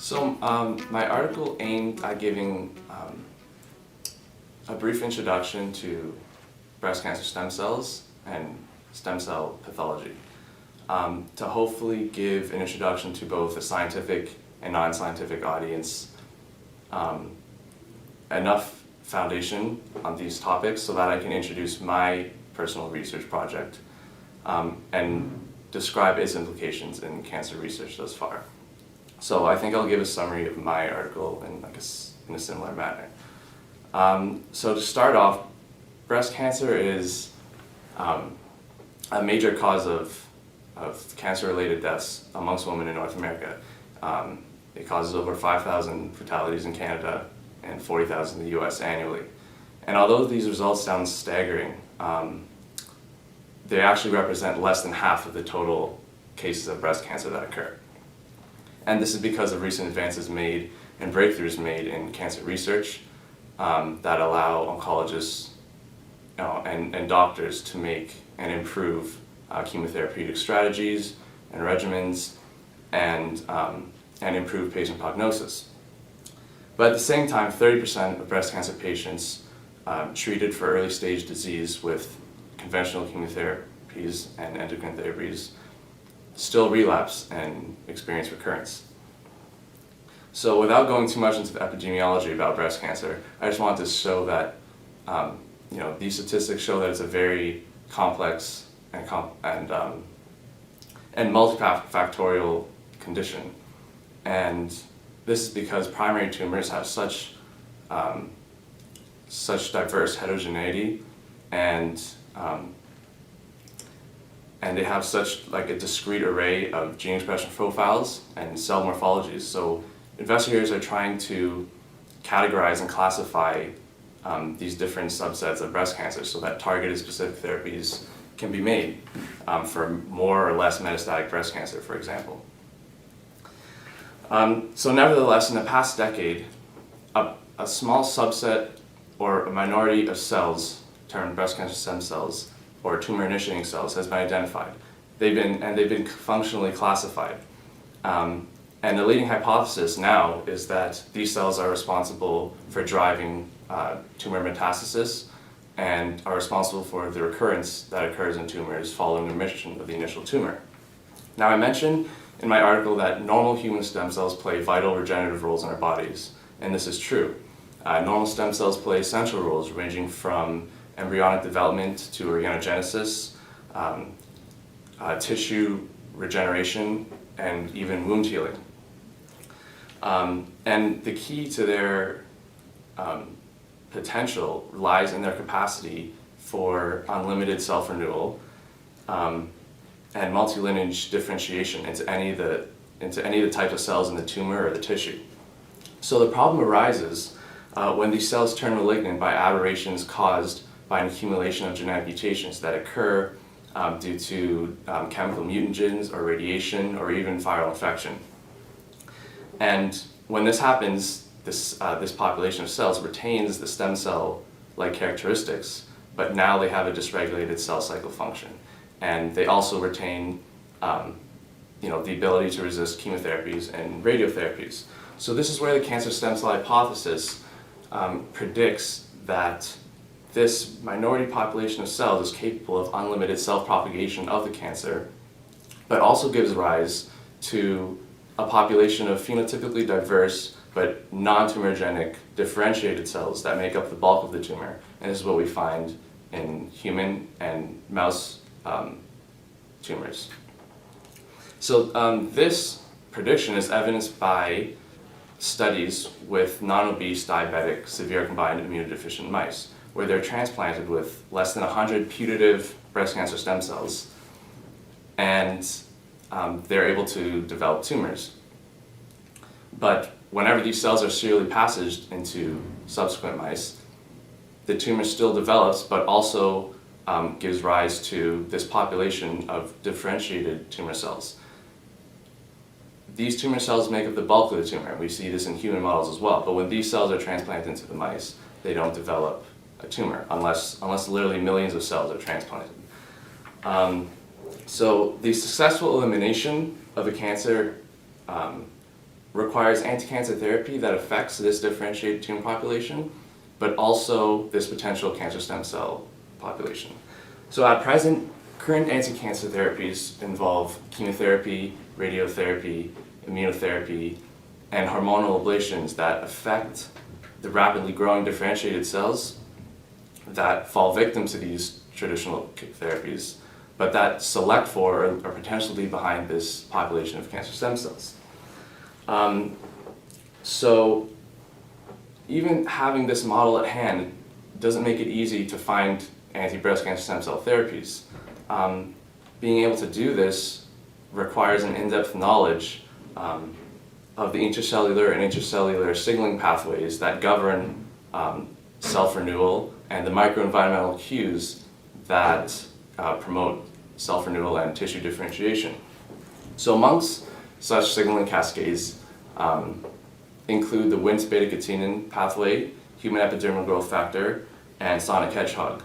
So my article aimed at giving a brief introduction to breast cancer stem cells and stem cell pathology, to hopefully give an introduction to both a scientific and non-scientific audience, enough foundation on these topics so that I can introduce my personal research project and describe its implications in cancer research thus far. So I think I'll give a summary of my article in a similar manner. So to start off, breast cancer is a major cause of cancer-related deaths amongst women in North America. It causes over 5,000 fatalities in Canada and 40,000 in the US annually. And although these results sound staggering, they actually represent less than half of the total cases of breast cancer that occur. And this is because of recent advances made and breakthroughs made in cancer research that allow oncologists and doctors to make and improve chemotherapeutic strategies and regimens and improve patient prognosis. But at the same time, 30% of breast cancer patients treated for early stage disease with conventional chemotherapies and endocrine therapies still relapse and experience recurrence. So without going too much into the epidemiology about breast cancer, I just wanted to show that these statistics show that it's a very complex and multifactorial condition. And this is because primary tumors have such diverse heterogeneity and they have such a discrete array of gene expression profiles and cell morphologies. So investigators are trying to categorize and classify these different subsets of breast cancer so that targeted specific therapies can be made for more or less metastatic breast cancer, for example. So nevertheless, in the past decade, a small subset or a minority of cells, termed breast cancer stem cells, or tumor-initiating cells, has been identified. They've been functionally classified. And the leading hypothesis now is that these cells are responsible for driving tumor metastasis and are responsible for the recurrence that occurs in tumors following remission of the initial tumor. Now, I mentioned in my article that normal human stem cells play vital regenerative roles in our bodies, and this is true. Normal stem cells play essential roles ranging from embryonic development to organogenesis, tissue regeneration, and even wound healing. And the key to their potential lies in their capacity for unlimited self-renewal and multilineage differentiation into any of the types of cells in the tumor or the tissue. So the problem arises when these cells turn malignant by aberrations caused by an accumulation of genetic mutations that occur due to chemical mutagens or radiation or even viral infection. And when this happens, this population of cells retains the stem cell-like characteristics, but now they have a dysregulated cell cycle function. And they also retain the ability to resist chemotherapies and radiotherapies. So this is where the cancer stem cell hypothesis predicts that this minority population of cells is capable of unlimited self-propagation of the cancer, but also gives rise to a population of phenotypically diverse but non-tumorigenic differentiated cells that make up the bulk of the tumor. And this is what we find in human and mouse tumors. So this prediction is evidenced by studies with non-obese, diabetic, severe combined immunodeficient mice, where they're transplanted with less than 100 putative breast cancer stem cells, and they're able to develop tumors. But whenever these cells are serially passaged into subsequent mice, the tumor still develops, but also gives rise to this population of differentiated tumor cells. These tumor cells make up the bulk of the tumor. We see this in human models as well. But when these cells are transplanted into the mice, they don't develop a tumor unless literally millions of cells are transplanted. So the successful elimination of a cancer requires anti-cancer therapy that affects this differentiated tumor population, but also this potential cancer stem cell population. So at present, current anti-cancer therapies involve chemotherapy, radiotherapy, immunotherapy, and hormonal ablations that affect the rapidly growing differentiated cells that fall victim to these traditional therapies, but that select for or potentially behind this population of cancer stem cells. So even having this model at hand doesn't make it easy to find anti-breast cancer stem cell therapies. Being able to do this requires an in-depth knowledge of the intracellular and intracellular signaling pathways that govern self-renewal and the microenvironmental cues that promote self-renewal and tissue differentiation. So amongst such signaling cascades include the Wnt beta-catenin pathway, human epidermal growth factor, and sonic hedgehog,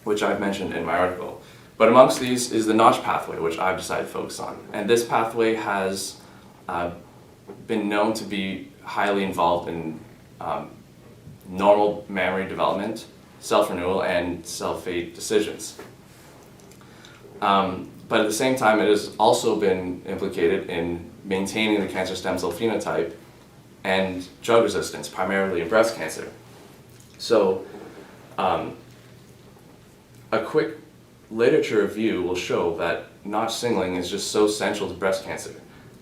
which I've mentioned in my article. But amongst these is the Notch pathway, which I've decided to focus on. And this pathway has been known to be highly involved in normal mammary development, self-renewal, and cell-fate decisions. But at the same time, it has also been implicated in maintaining the cancer stem cell phenotype and drug resistance, primarily in breast cancer. So a quick literature review will show that Notch signaling is just so central to breast cancer.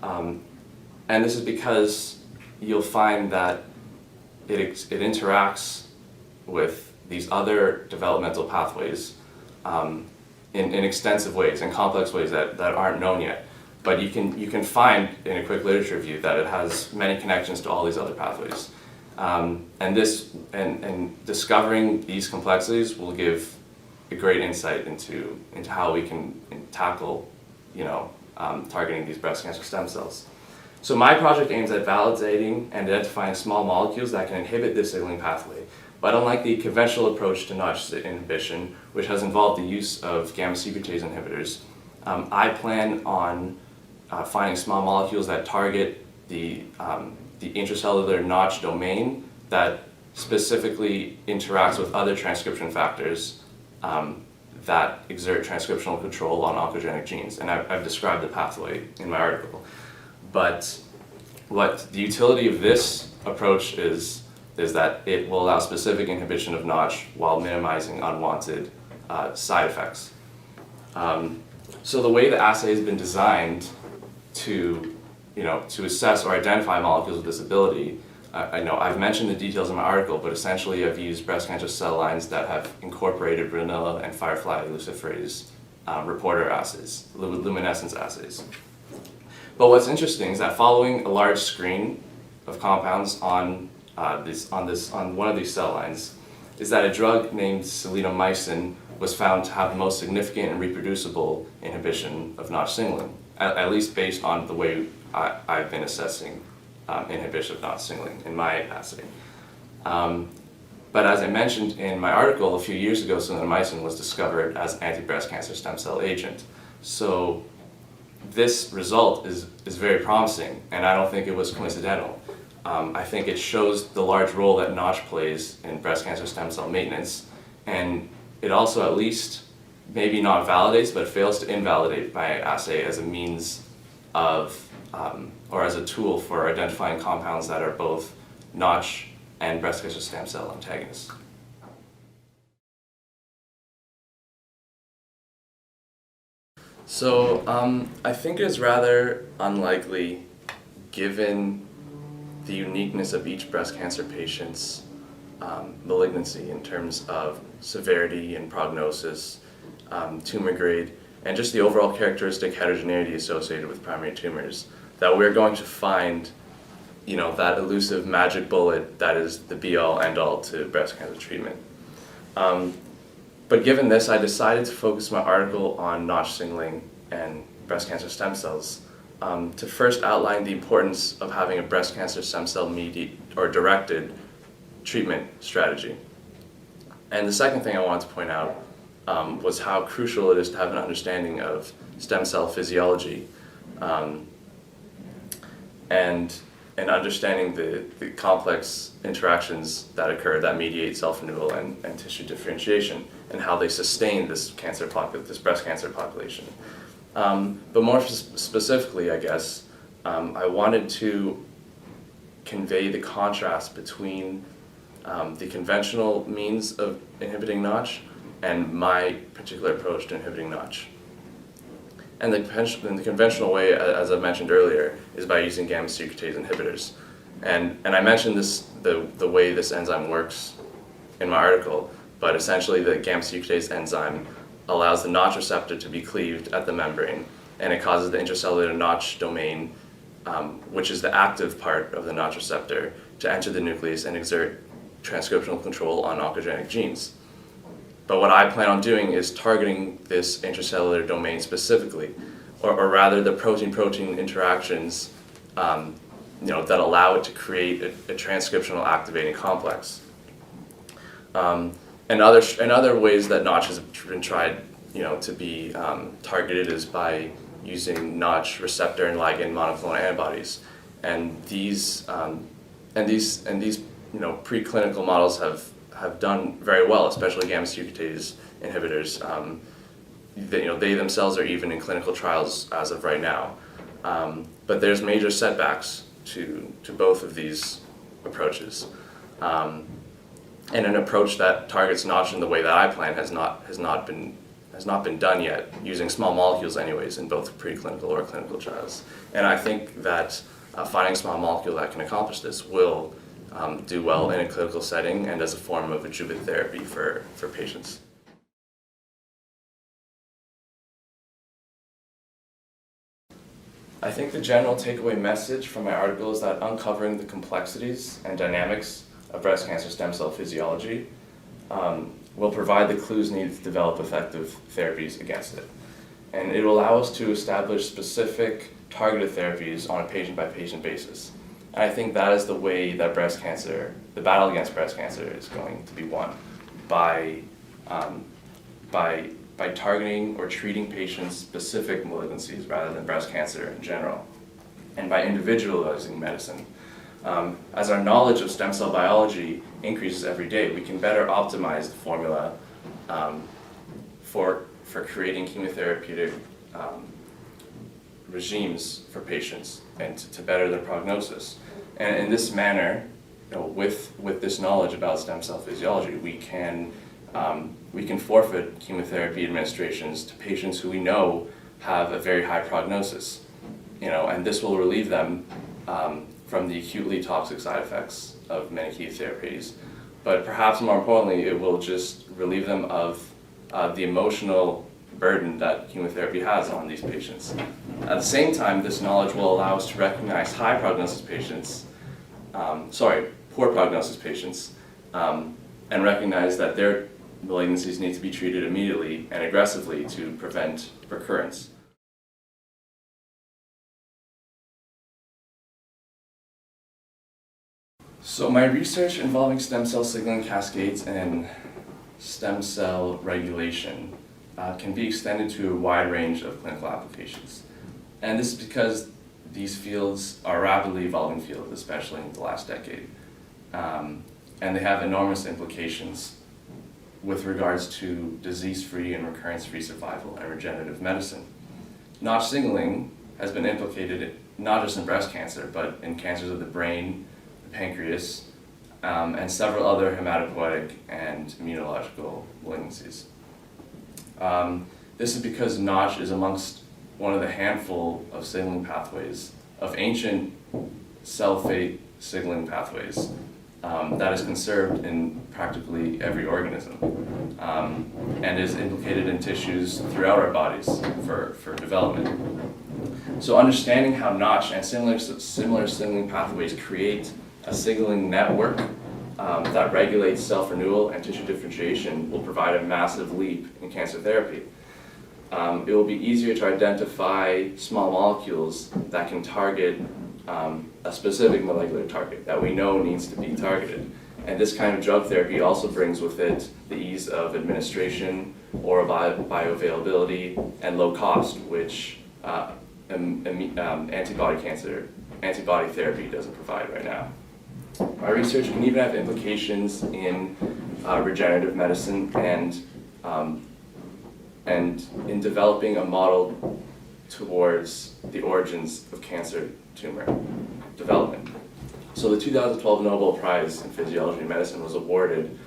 And this is because you'll find that it interacts with these other developmental pathways in extensive ways, in complex ways that aren't known yet. But you can find in a quick literature review that it has many connections to all these other pathways. And discovering these complexities will give a great insight into how we can tackle, targeting these breast cancer stem cells. So my project aims at validating and identifying small molecules that can inhibit this signaling pathway. But unlike the conventional approach to Notch inhibition, which has involved the use of gamma secretase inhibitors, I plan on finding small molecules that target the intracellular Notch domain that specifically interacts with other transcription factors that exert transcriptional control on oncogenic genes. And I've described the pathway in my article. But what the utility of this approach is that it will allow specific inhibition of Notch while minimizing unwanted side effects. So the way the assay has been designed to assess or identify molecules with this ability, I know I've mentioned the details in my article, but essentially I've used breast cancer cell lines that have incorporated Brunella and Firefly luciferase reporter assays, luminescence assays. But what's interesting is that following a large screen of compounds on one of these cell lines, is that a drug named selenomycin was found to have the most significant and reproducible inhibition of Notch signaling, at least based on the way I've been assessing inhibition of Notch signaling in my assay. But as I mentioned in my article, a few years ago, selenomycin was discovered as an anti-breast cancer stem cell agent. So this result is very promising, and I don't think it was coincidental. I think it shows the large role that Notch plays in breast cancer stem cell maintenance, and it also at least maybe not validates, but fails to invalidate my assay as a means of, or as a tool for identifying compounds that are both Notch and breast cancer stem cell antagonists. So I think it's rather unlikely, given the uniqueness of each breast cancer patient's malignancy in terms of severity and prognosis, tumor grade, and just the overall characteristic heterogeneity associated with primary tumors, that we're going to find, that elusive magic bullet that is the be-all, end-all to breast cancer treatment. But given this, I decided to focus my article on Notch signaling and breast cancer stem cells to first outline the importance of having a breast cancer stem cell directed treatment strategy. And the second thing I wanted to point out was how crucial it is to have an understanding of stem cell physiology. and understanding the complex interactions that occur that mediate self-renewal and tissue differentiation, and how they sustain this breast cancer population. But more specifically, I guess, I wanted to convey the contrast between the conventional means of inhibiting Notch and my particular approach to inhibiting Notch. And the conventional way, as I mentioned earlier, is by using gamma secretase inhibitors. And I mentioned this, the way this enzyme works in my article, but essentially the gamma secretase enzyme allows the Notch receptor to be cleaved at the membrane, and it causes the intracellular Notch domain, which is the active part of the Notch receptor, to enter the nucleus and exert transcriptional control on oncogenic genes. But what I plan on doing is targeting this intracellular domain specifically, or rather the protein-protein interactions that allow it to create a transcriptional activating complex. And other ways that Notch has been tried to be targeted is by using Notch receptor and ligand monoclonal antibodies. And these preclinical models have done very well, especially gamma secretase inhibitors. They themselves are even in clinical trials as of right now. But there's major setbacks to both of these approaches. And an approach that targets Notch in the way that I plan has not been done yet, using small molecules anyways in both preclinical or clinical trials. And I think that finding a small molecule that can accomplish this will do well in a clinical setting and as a form of adjuvant therapy for patients. I think the general takeaway message from my article is that uncovering the complexities and dynamics of breast cancer stem cell physiology will provide the clues needed to develop effective therapies against it. And it will allow us to establish specific targeted therapies on a patient-by-patient basis. And I think that is the way that the battle against breast cancer is going to be won, by targeting or treating patients' specific malignancies rather than breast cancer in general, and by individualizing medicine. As our knowledge of stem cell biology increases every day, we can better optimize the formula for creating chemotherapeutic regimes for patients and to better their prognosis. And in this manner, with this knowledge about stem cell physiology, we can forfeit chemotherapy administrations to patients who we know have a very high prognosis, and this will relieve them from the acutely toxic side effects of many chemotherapies. But perhaps more importantly, it will just relieve them of the emotional burden that chemotherapy has on these patients. At the same time, this knowledge will allow us to recognize poor prognosis patients, and recognize that their malignancies need to be treated immediately and aggressively to prevent recurrence. So my research involving stem cell signaling cascades and stem cell regulation can be extended to a wide range of clinical applications. And this is because these fields are rapidly evolving fields, especially in the last decade. And they have enormous implications with regards to disease-free and recurrence-free survival and regenerative medicine. Notch signaling has been implicated not just in breast cancer, but in cancers of the brain, the pancreas, and several other hematopoietic and immunological malignancies. This is because Notch is amongst one of the handful of signaling pathways, of ancient cell fate signaling pathways, that is conserved in practically every organism, and is implicated in tissues throughout our bodies for development. So understanding how Notch and similar signaling pathways create a signaling network that regulates self-renewal and tissue differentiation will provide a massive leap in cancer therapy. It will be easier to identify small molecules that can target a specific molecular target that we know needs to be targeted. And this kind of drug therapy also brings with it the ease of administration, oral bioavailability, and low cost, which antibody cancer antibody therapy doesn't provide right now. Our research can even have implications in regenerative medicine and in developing a model towards the origins of cancer tumor development. So the 2012 Nobel Prize in Physiology and Medicine was awarded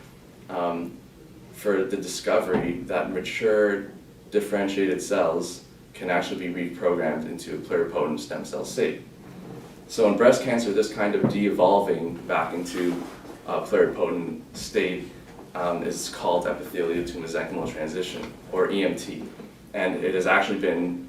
for the discovery that mature differentiated cells can actually be reprogrammed into a pluripotent stem cell state. So in breast cancer, this kind of de-evolving back into a pluripotent state is called epithelial to mesenchymal transition, or EMT. And it has actually been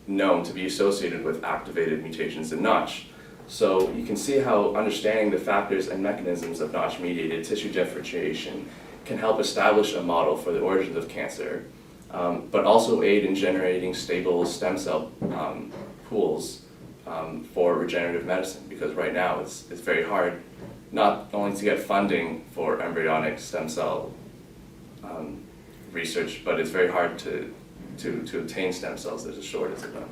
known to be associated with activated mutations in Notch. So you can see how understanding the factors and mechanisms of Notch-mediated tissue differentiation can help establish a model for the origins of cancer, but also aid in generating stable stem cell pools for regenerative medicine, because right now it's very hard not only to get funding for embryonic stem cell research, but it's very hard to obtain stem cells. There's a shortage of them.